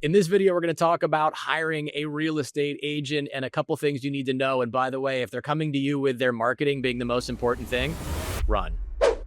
In this video, we're going to talk about hiring a real estate agent and a couple things you need to know. And by the way, if they're coming to you with their marketing being the most important thing, run.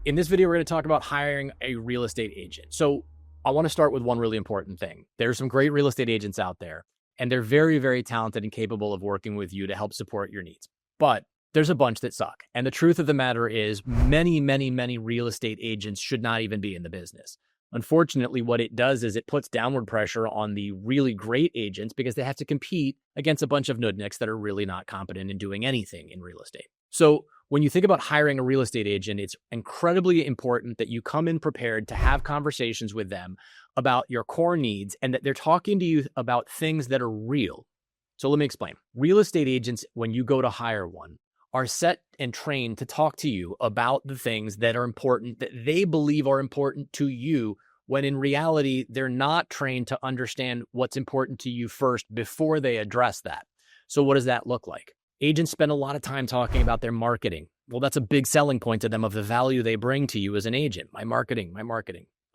In this video, we're going to talk about hiring a real estate agent. So I want to start with one really important thing. There's some great real estate agents out there, and they're very, very talented and capable of working with you to help support your needs. But there's a bunch that suck. And the truth of the matter is many, many, many real estate agents should not even be in the business. Unfortunately, what it does is it puts downward pressure on the really great agents because they have to compete against a bunch of nudniks that are really not competent in doing anything in real estate. So when you think about hiring a real estate agent, it's incredibly important that you come in prepared to have conversations with them about your core needs and that they're talking to you about things that are real. So let me explain. Real estate agents, when you go to hire one, are set and trained to talk to you about the things that are important, that they believe are important to you, when in reality, they're not trained to understand what's important to you first before they address that. So what does that look like? Agents spend a lot of time talking about their marketing. Well, that's a big selling point to them of the value they bring to you as an agent. My marketing.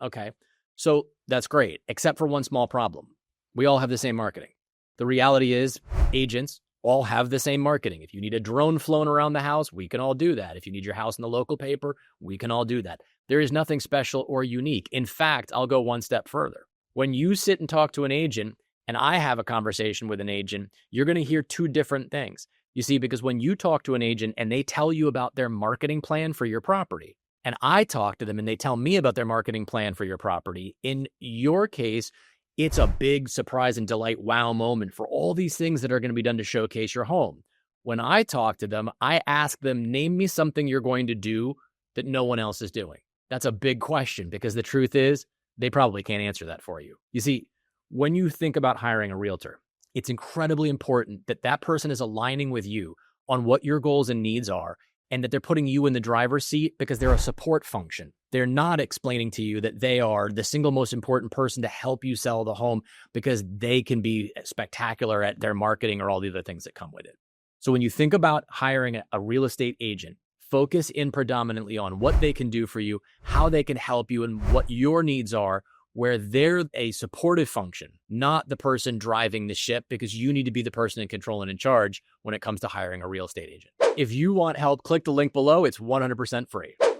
Okay. So that's great, except for one small problem. We all have the same marketing. The reality is agents all have the same marketing. If you need a drone flown around the house, we can all do that. If you need your house in the local paper, we can all do that. There is nothing special or unique. In fact, I'll go one step further. When you sit and talk to an agent, and I have a conversation with an agent, you're going to hear two different things. You see, because when you talk to an agent and they tell you about their marketing plan for your property, and I talk to them and they tell me about their marketing plan for your property, in your case, it's a big surprise and delight wow moment for all these things that are going to be done to showcase your home. When I talk to them, I ask them, name me something you're going to do that no one else is doing. That's a big question because the truth is they probably can't answer that for you. You see, when you think about hiring a realtor, it's incredibly important that that person is aligning with you on what your goals and needs are and that they're putting you in the driver's seat because they're a support function. They're not explaining to you that they are the single most important person to help you sell the home because they can be spectacular at their marketing or all the other things that come with it. So when you think about hiring a real estate agent, focus in predominantly on what they can do for you, how they can help you, and what your needs are, where they're a supportive function, not the person driving the ship, because you need to be the person in control and in charge when it comes to hiring a real estate agent. If you want help, click the link below. It's 100% free.